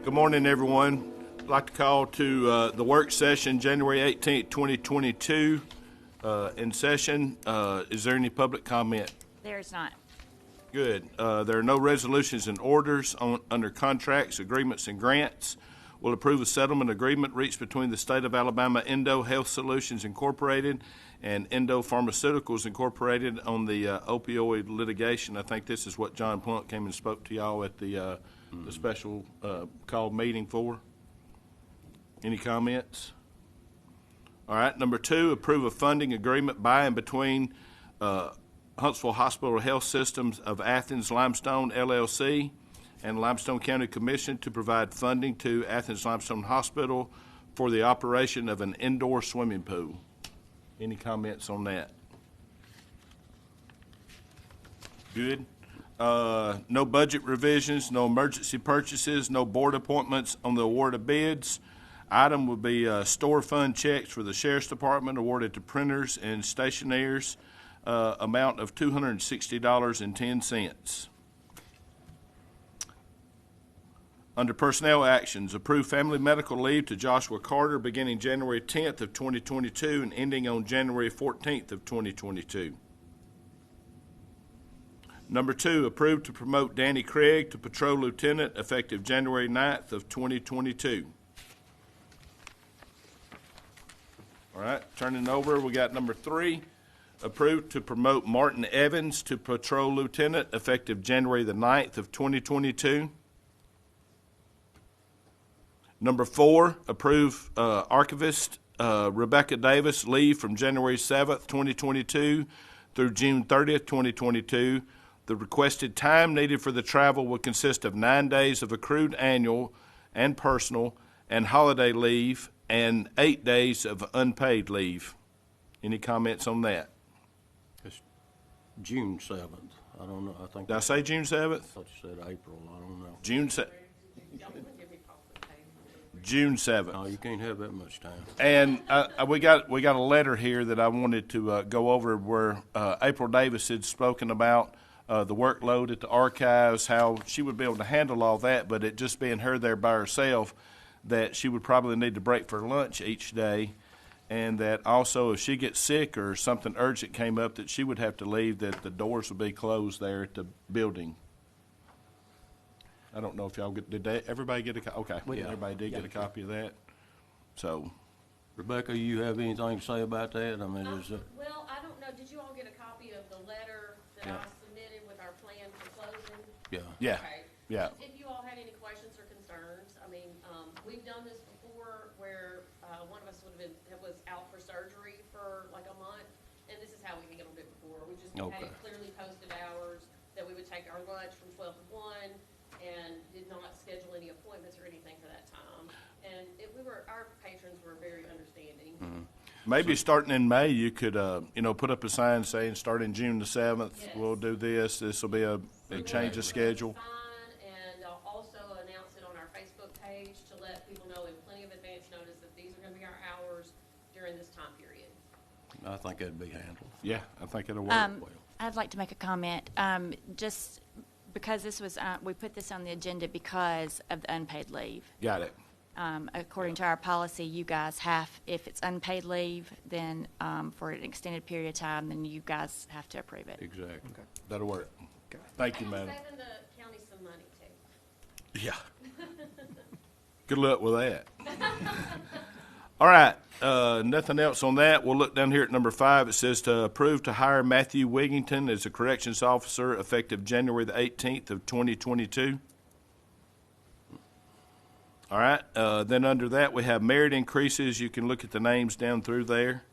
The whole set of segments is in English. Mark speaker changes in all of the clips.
Speaker 1: Good morning, everyone. I'd like to call to the work session January 18th, 2022 in session. Is there any public comment?
Speaker 2: There is not.
Speaker 1: Good. There are no resolutions and orders under contracts, agreements, and grants. We'll approve a settlement agreement reached between the State of Alabama Endo Health Solutions Incorporated and Endo Pharmaceuticals Incorporated on the opioid litigation. I think this is what John Plunk came and spoke to y'all at the special called meeting for. Any comments? All right. Number 2, approve a funding agreement by and between Huntsville Hospital Health Systems of Athens Limestone LLC and Limestone County Commission to provide funding to Athens Limestone Hospital for the operation of an indoor swimming pool. Any comments on that? Good. No budget revisions, no emergency purchases, no board appointments on the award of bids. Item will be store fund checks for the Sheriff's Department awarded to printers and stationers, amount of $260.10. Under personnel actions, approve family medical leave to Joshua Carter beginning January 10th of 2022 and ending on January 14th of 2022. Number 2, approve to promote Danny Craig to patrol lieutenant effective January 9th of 2022. All right, turning over, we got number 3, approve to promote Martin Evans to patrol lieutenant effective January the 9th of 2022. Number 4, approve archivist Rebecca Davis leave from January 7th, 2022 through June 30th, 2022. The requested time needed for the travel will consist of 9 days of accrued annual and personal and holiday leave and 8 days of unpaid leave. Any comments on that?
Speaker 3: It's June 7th. I don't know. I think.
Speaker 1: Did I say June 7th?
Speaker 3: I thought you said April. I don't know.
Speaker 1: June 7th.
Speaker 3: No, you can't have that much time.
Speaker 1: And we got a letter here that I wanted to go over where April Davis had spoken about the workload at the archives, how she would be able to handle all that, but it just being her there by herself, that she would probably need to break for lunch each day, and that also if she gets sick or something urgent came up that she would have to leave, that the doors would be closed there at the building. I don't know if y'all did everybody get a copy? Okay,
Speaker 3: Yeah.
Speaker 1: Everybody did get a copy of that. So,
Speaker 3: Rebecca, you have anything to say about that? I mean,
Speaker 4: Well, I don't know. Did you all get a copy of the letter that I submitted with our plan for closing?
Speaker 3: yeah.
Speaker 1: yeah,
Speaker 4: Okay.
Speaker 1: yeah.
Speaker 4: If you all had any questions or concerns, I mean, we've done this before where one of us was out for surgery for like a month, and this is how we handled it before. We just had it clearly posted hours that we would take our lunch from 12 to 1 and did not schedule any appointments or anything for that time. And our patrons were very understanding.
Speaker 1: Mm-hmm. Maybe starting in May, you could, put up a sign saying starting June the 7th,
Speaker 4: Yes.
Speaker 1: we'll do this. This will be a change of schedule.
Speaker 4: And I'll also announce it on our Facebook page to let people know in plenty of advance notice that these are going to be our hours during this time period.
Speaker 3: I think that'd be handled.
Speaker 1: Yeah, I think it'll work well.
Speaker 2: I'd like to make a comment. Just because this was, we put this on the agenda because of the unpaid leave.
Speaker 1: Got it.
Speaker 2: According to our policy, you guys have, if it's unpaid leave, then for an extended period of time, then you guys have to approve it.
Speaker 3: Exactly.
Speaker 1: Okay. That'll work. Okay. Thank you, madam.
Speaker 4: Saving the county some money too.
Speaker 1: Yeah. Good luck with that. All right. Nothing else on that. We'll look down here at number 5. It says to approve to hire Matthew Wigington as a corrections officer effective January the 18th of 2022. All right. Then under that, we have merit increases. You can look at the names down through there.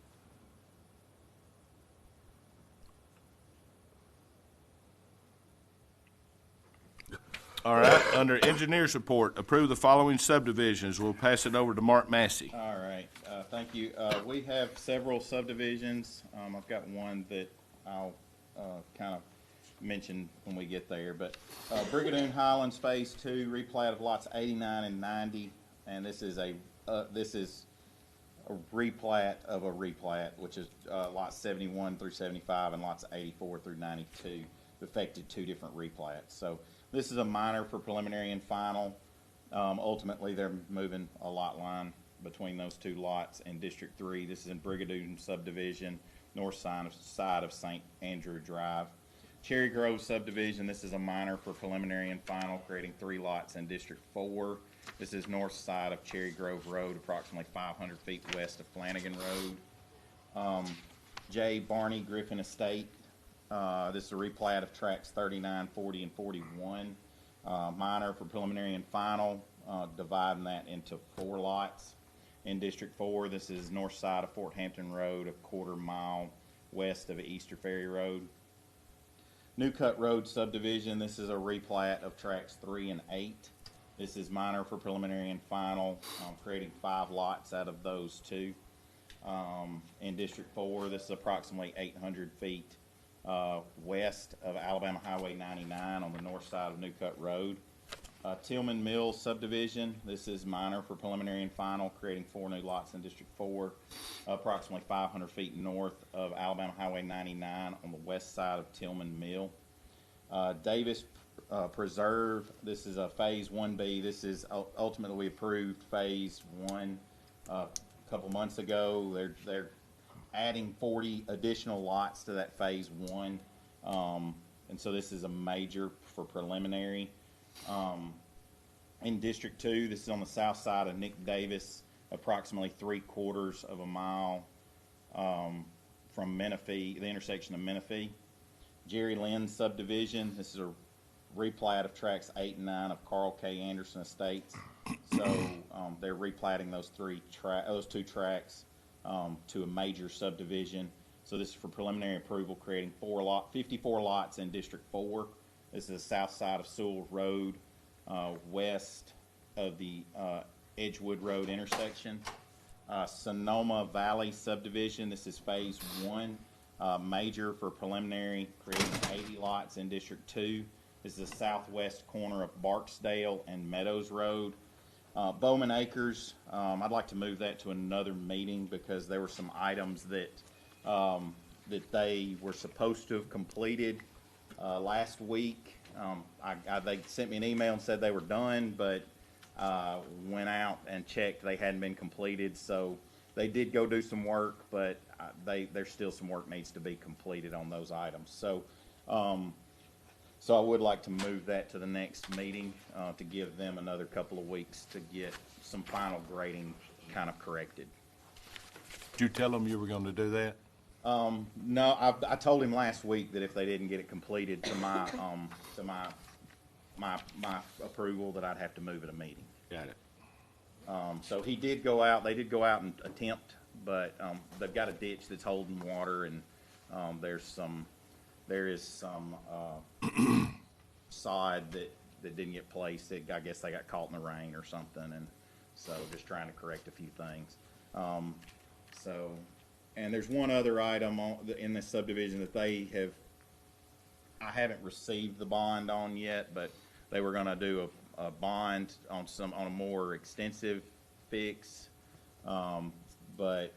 Speaker 1: All right. Under engineers report, approve the following subdivisions. We'll pass it over to Mark Massey.
Speaker 5: All right, thank you. We have several subdivisions. I've got one that I'll kind of mention when we get there. But Brigadoon Highlands Phase 2, replat of lots 89 and 90, and this is a replat of a replat, which is lots 71 through 75 and lots 84 through 92, affected 2 different replats. So this is a minor for preliminary and final. Ultimately, they're moving a lot line between those two lots in District 3. This is in Brigadoon subdivision, north side of St. Andrew Drive. Cherry Grove subdivision, this is a minor for preliminary and final, creating 3 lots in District 4. This is north side of Cherry Grove Road, approximately 500 feet west of Flanagan Road. J. Barney Griffin Estate, this is a replat of tracks 39, 40, and 41. Minor for preliminary and final, dividing that into 4 lots. In District 4, this is north side of Fort Hampton Road, a quarter mile west of Easter Ferry Road. New Cut Road subdivision, this is a replat of tracks 3 and 8. This is minor for preliminary and final, creating 5 lots out of those 2. In District 4, this is approximately 800 feet west of Alabama Highway 99 on the north side of New Cut Road. Tillman Mills subdivision, this is minor for preliminary and final, creating 4 new lots in District 4, approximately 500 feet north of Alabama Highway 99 on the west side of Tillman Mill. Davis Preserve, this is a Phase 1B. This is ultimately we approved Phase 1 a couple months ago. They're adding 40 additional lots to that Phase 1, and so this is a major for preliminary. In District 2, this is on the south side of Nick Davis, approximately 3/4 of a mile from Menifee, the intersection of Menifee. Jerry Lynn subdivision, this is a replat of tracks 8 and 9 of Carl K. Anderson Estates. So they're replatting those 2 tracks to a major subdivision. So this is for preliminary approval, creating 54 lots in District 4. This is the south side of Sewell Road, west of the Edgewood Road intersection. Sonoma Valley subdivision, this is Phase 1, major for preliminary, creating 80 lots in District 2. This is the southwest corner of Barksdale and Meadows Road. Bowman Acres, I'd like to move that to another meeting because there were some items that they were supposed to have completed last week. They sent me an email and said they were done, but went out and checked, they hadn't been completed. So they did go do some work, but there's still some work needs to be completed on those items. So I would like to move that to the next meeting to give them another couple of weeks to get some final grading kind of corrected.
Speaker 1: Did you tell them you were going to do that?
Speaker 5: No, I told him last week that if they didn't get it completed to my approval, that I'd have to move at a meeting.
Speaker 1: Got it.
Speaker 5: So he did go out. They did go out and attempt, but they've got a ditch that's holding water, and there is some sod that didn't get placed. I guess they got caught in the rain or something, and so just trying to correct a few things. And there's one other item in this subdivision that I haven't received the bond on yet, but they were going to do a bond on a more extensive fix, but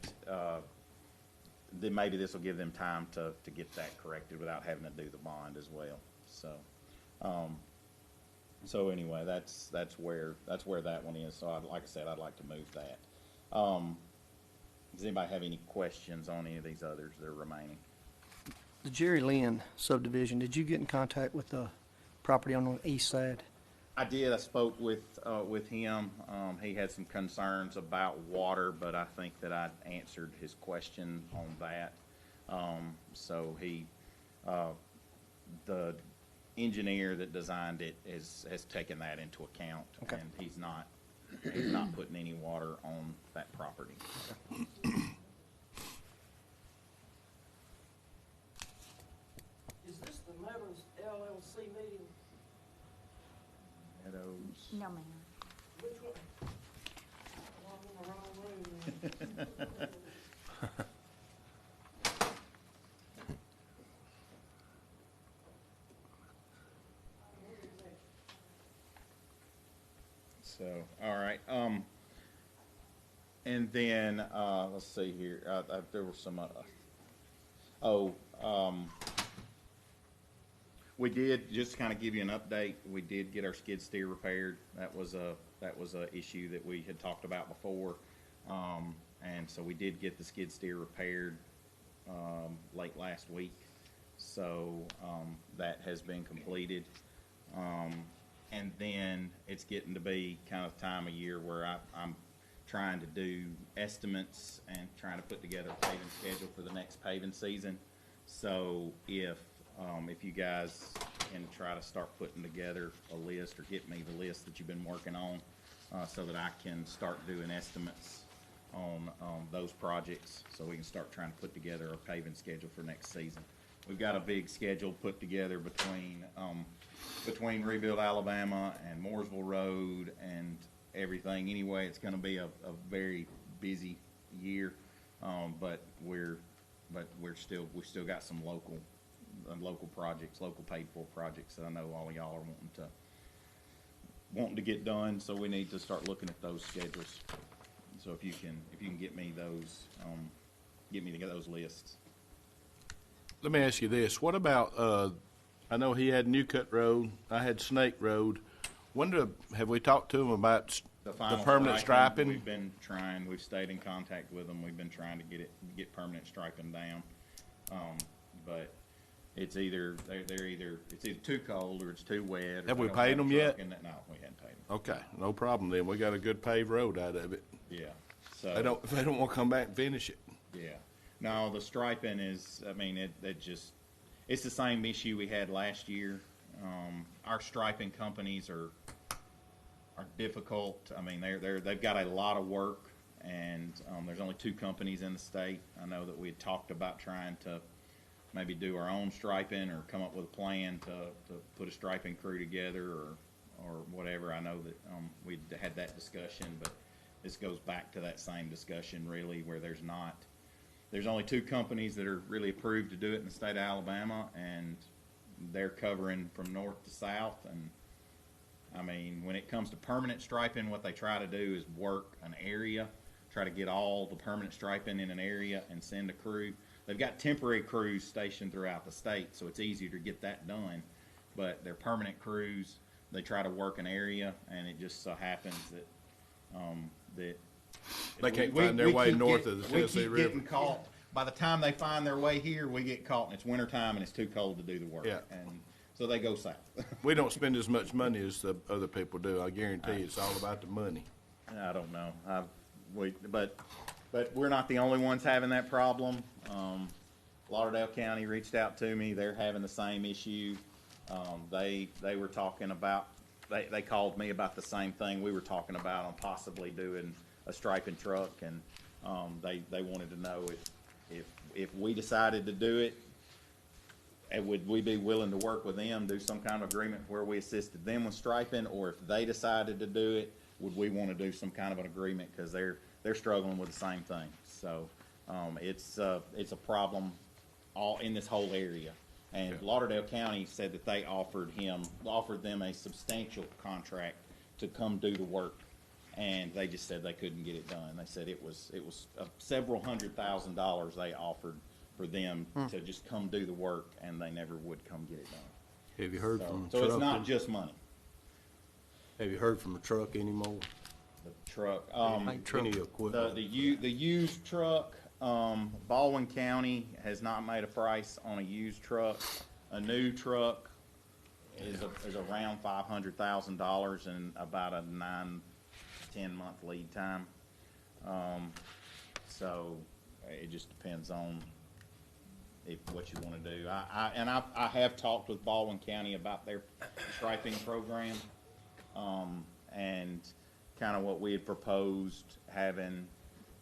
Speaker 5: then maybe this will give them time to get that corrected without having to do the bond as well. So anyway, that's where that one is. So like I said, I'd like to move that. Does anybody have any questions on any of these others that are remaining?
Speaker 6: The Jerry Lynn subdivision, did you get in contact with the property on the east side?
Speaker 5: I did. I spoke with him. He had some concerns about water, but I think that I answered his question on that. So the engineer that designed it has taken that into account,
Speaker 6: Okay.
Speaker 5: and he's not putting any water on that property.
Speaker 7: Is this the Meadows LLC meeting?
Speaker 5: Meadows.
Speaker 2: No, ma'am.
Speaker 7: Which one? Oh, I'm in the wrong room then.
Speaker 5: So, all right. And then let's see here. We did, just to kind of give you an update, we did get our skid steer repaired. That was a issue that we had talked about before. And so we did get the skid steer repaired, late last week. So, that has been completed. And then it's getting to be kind of time of year where I'm trying to do estimates and trying to put together a paving schedule for the next paving season. So if you guys can try to start putting together a list or get me the list that you've been working on, so that I can start doing estimates on those projects, so we can start trying to put together a paving schedule for next season. We've got a big schedule put together between Rebuild, Alabama and Mooresville Road and everything. Anyway, it's gonna be a very busy year, but we've still got some local projects, local paid for projects that I know all of y'all are wanting to get done, so we need to start looking at those schedules. So if you can get me those, get those lists.
Speaker 1: Let me ask you this. What about, I know he had New Cut Road, I had Snake Road. Have we talked to him about the
Speaker 5: final
Speaker 1: permanent striping?
Speaker 5: We've been trying, we've stayed in contact with them. We've been trying to get permanent striping down. But it's either too cold or it's too wet.
Speaker 1: Have we
Speaker 5: they don't
Speaker 1: paid
Speaker 5: a
Speaker 1: them
Speaker 5: truck
Speaker 1: yet?
Speaker 5: No, we hadn't paid them.
Speaker 1: Okay, no problem then. We got a good paved road out of it.
Speaker 5: Yeah. So
Speaker 1: They don't want to come back and finish it.
Speaker 5: yeah. No, the striping is, I mean, it's the same issue we had last year. Our striping companies are difficult. I mean, they've got a lot of work, and there's only 2 companies in the state. I know that we had talked about trying to maybe do our own striping or come up with a plan to put a striping crew together or whatever. I know that we had that discussion, but this goes back to that same discussion really, where there's only 2 companies that are really approved to do it in the state of Alabama, and they're covering from north to south. And I mean, when it comes to permanent striping, what they try to do is work an area, try to get all the permanent striping in an area and send a crew. They've got temporary crews stationed throughout the state, so it's easier to get that done. But their permanent crews, they try to work an area, and it just so happens that
Speaker 1: They can't find their way north of the Tennessee River.
Speaker 5: We keep getting caught. By the time they find their way here, we get caught, and it's wintertime, and it's too cold to do the work.
Speaker 1: Yeah.
Speaker 5: And so they go south.
Speaker 1: We don't spend as much money as the other people do. I guarantee you, it's all about the money.
Speaker 5: I don't know. But we're not the only ones having that problem. Lauderdale County reached out to me. They're having the same issue. They were talking about, they called me about the same thing we were talking about on possibly doing a striping truck, and they wanted to know if we decided to do it, and would we be willing to work with them, do some kind of agreement where we assisted them with striping, or if they decided to do it, would we want to do some kind of an agreement, because they're struggling with the same thing. So it's a problem all in this whole area. And Lauderdale County said that they offered them a substantial contract to come do the work, and they just said they couldn't get it done. They said it was several $100,000 they offered for them to just come do the work, and they never would come get it done.
Speaker 3: Have you heard from the
Speaker 5: So
Speaker 3: truck?
Speaker 5: it's not just money.
Speaker 3: Have you heard from the truck anymore?
Speaker 5: The truck.
Speaker 3: Any equipment?
Speaker 5: The used truck, Baldwin County has not made a price on a used truck. A new truck is around $500,000 and about a 9 to 10 month lead time. So it just depends on what you want to do. I have talked with Baldwin County about their striping program, and kind of what we had proposed, having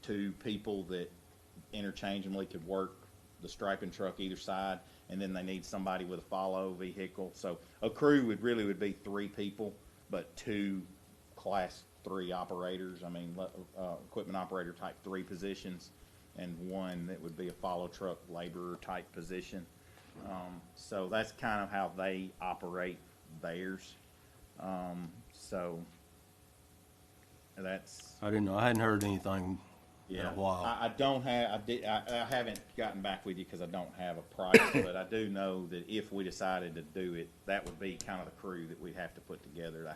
Speaker 5: 2 people that interchangeably could work the striping truck either side, and then they need somebody with a follow vehicle. So a crew would be 3 people, but 2 class 3 operators. I mean, equipment operator type 3 positions, and 1 that would be a follow truck laborer type position. So that's kind of how they operate theirs. So that's.
Speaker 3: I didn't know. I hadn't heard anything in a while.
Speaker 5: I don't have, I haven't gotten back with you because I don't have a price, but I do know that if we decided to do it, that would be kind of the crew that we'd have to put together to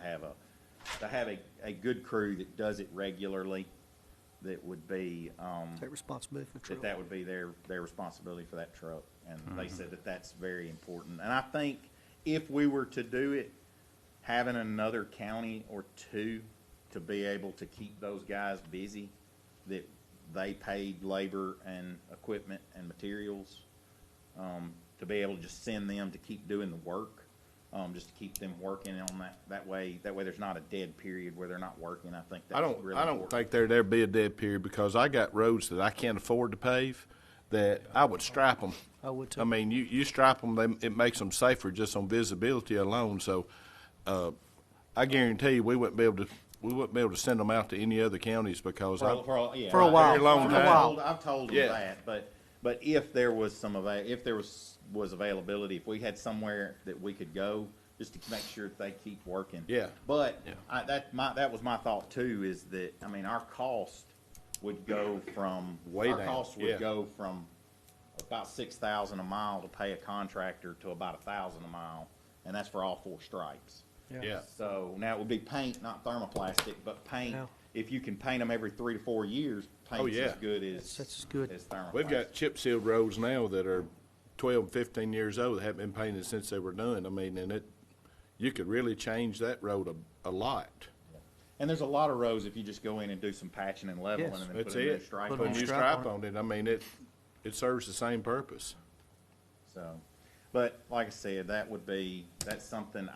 Speaker 5: have a good crew that does it regularly, that would be,
Speaker 6: Take responsibility for the truck.
Speaker 5: that would be their responsibility for that truck. And they said that that's very important. And I think if we were to do it, having another county or two to be able to keep those guys busy, that they paid labor and equipment and materials, to be able to just send them to keep doing the work, just to keep them working on that way there's not a dead period where they're not working. I think that's really
Speaker 1: I don't
Speaker 5: important.
Speaker 1: think there'd ever be a dead period because I got roads that I can't afford to pave that I would stripe them.
Speaker 6: I would too.
Speaker 1: I mean, you stripe them, it makes them safer just on visibility alone. So, I guarantee you we wouldn't be able to send them out to any other counties because
Speaker 6: For a
Speaker 1: right,
Speaker 6: while.
Speaker 1: very long
Speaker 6: For a
Speaker 1: time.
Speaker 6: while.
Speaker 5: I've told them
Speaker 1: Yeah.
Speaker 5: that, but if there was if there was availability, if we had somewhere that we could go, just to make sure that they keep working.
Speaker 1: Yeah.
Speaker 5: But
Speaker 1: Yeah.
Speaker 5: that was my thought too, is that, I mean, our cost would go from,
Speaker 1: Way
Speaker 5: our
Speaker 1: down,
Speaker 5: cost would
Speaker 1: yeah.
Speaker 5: go from about 6,000 a mile to pay a contractor to about 1,000 a mile, and that's for all 4 stripes.
Speaker 1: Yeah.
Speaker 5: So now it would be paint, not thermoplastic, but paint.
Speaker 6: Yeah.
Speaker 5: If you can paint them every 3 to 4 years, paint's
Speaker 1: Oh, yeah.
Speaker 5: as good as
Speaker 6: That's good.
Speaker 5: as thermoplastic.
Speaker 1: We've got chip sealed roads now that are 12, 15 years old that haven't been painted since they were done. I mean, and you could really change that road a lot.
Speaker 5: And there's a lot of roads if you just go in and do some patching and leveling
Speaker 6: Yes.
Speaker 5: and then
Speaker 1: That's
Speaker 5: put a new
Speaker 1: it.
Speaker 5: stripe
Speaker 6: Put
Speaker 1: Put
Speaker 6: a
Speaker 1: a
Speaker 5: on
Speaker 1: new
Speaker 5: it.
Speaker 6: stripe
Speaker 1: stripe on it. I mean, it serves the same purpose.
Speaker 5: So, but like I said, that's something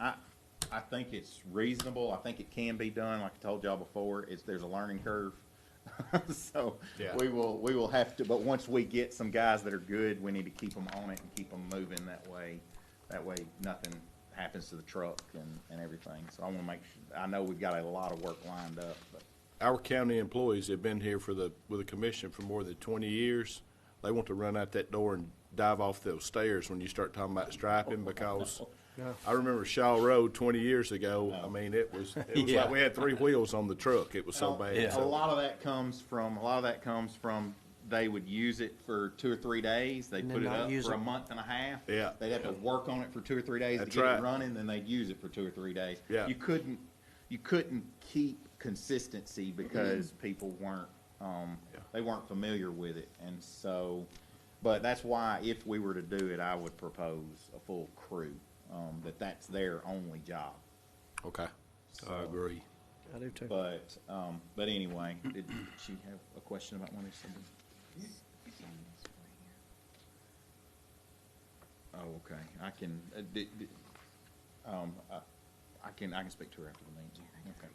Speaker 5: I think it's reasonable. I think it can be done. Like I told y'all before, there's a learning curve. So
Speaker 1: Yeah.
Speaker 5: we will have to, but once we get some guys that are good, we need to keep them on it and keep them moving that way. That way nothing happens to the truck and everything. So I want to make sure, I know we've got a lot of work lined up, but
Speaker 1: Our county employees have been here with the commission for more than 20 years. They want to run out that door and dive off those stairs when you start talking about striping because
Speaker 6: Yeah.
Speaker 1: I remember Shaw Road 20 years ago. I mean, it was
Speaker 3: Yeah.
Speaker 1: like we had 3 wheels on the truck. It was so bad.
Speaker 3: Yeah.
Speaker 5: A
Speaker 1: So,
Speaker 5: lot of that comes from they would use it for 2 or 3 days. They'd
Speaker 6: And
Speaker 5: put
Speaker 6: then
Speaker 5: it
Speaker 6: not
Speaker 5: up
Speaker 6: use
Speaker 5: for a
Speaker 6: it.
Speaker 5: month and a half.
Speaker 1: Yeah.
Speaker 5: They'd have to work on it for 2 or 3 days
Speaker 1: That's
Speaker 5: to get
Speaker 1: right.
Speaker 5: it running, then they'd use it for 2 or 3 days.
Speaker 1: Yeah.
Speaker 5: You couldn't keep consistency because people weren't they weren't familiar with it. And so, but that's why if we were to do it, I would propose a full crew, that's their only job.
Speaker 1: okay.
Speaker 3: I agree.
Speaker 6: I do too.
Speaker 5: But anyway, did she have a question about one of these? Oh, okay. I can, I can speak to her after the meeting. Okay.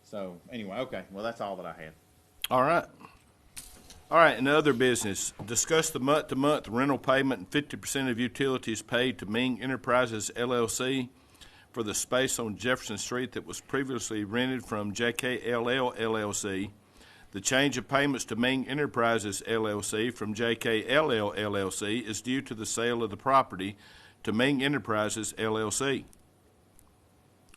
Speaker 5: So, anyway, okay. Well, that's all that I had.
Speaker 1: All right. All right, in other business, discuss the month-to-month rental payment and 50% of utilities paid to Ming Enterprises LLC for the space on Jefferson Street that was previously rented from JKLL LLC. The change of payments to Ming Enterprises LLC from JKLL LLC is due to the sale of the property to Ming Enterprises LLC.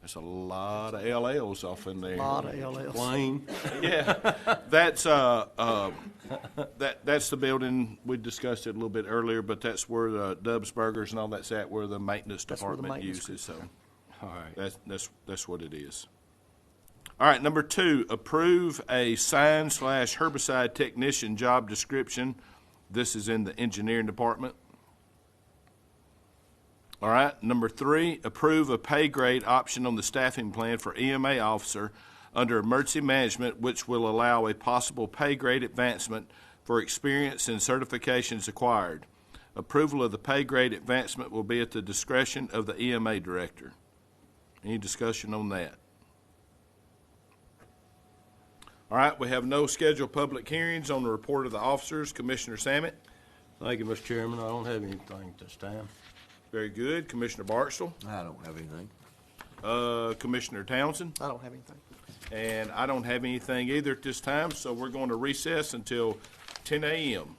Speaker 1: That's a lot of LLs off in there.
Speaker 6: Lot of LLs.
Speaker 3: Wayne?
Speaker 1: Yeah, that's that's the building, we discussed it a little bit earlier, but that's where the Dubs Burgers and all that's at, where the maintenance
Speaker 6: That's where the
Speaker 1: department
Speaker 6: maintenance
Speaker 1: uses, so
Speaker 3: All right.
Speaker 1: that's what it is. All right, number 2, approve a sign/herbicide technician job description. This is in the engineering department. All right, number 3, approve a pay grade option on the staffing plan for EMA officer under emergency management, which will allow a possible pay grade advancement for experience and certifications acquired. Approval of the pay grade advancement will be at the discretion of the EMA director. Any discussion on that? All right, we have no scheduled public hearings on the report of the officers. Commissioner Samet?
Speaker 3: Thank you, Mr. Chairman. I don't have anything at this time.
Speaker 1: Very good. Commissioner Barksdale?
Speaker 8: I don't have anything.
Speaker 1: Commissioner Townsend?
Speaker 6: I don't have anything.
Speaker 1: And I don't have anything either at this time, so we're going to recess until 10 a.m.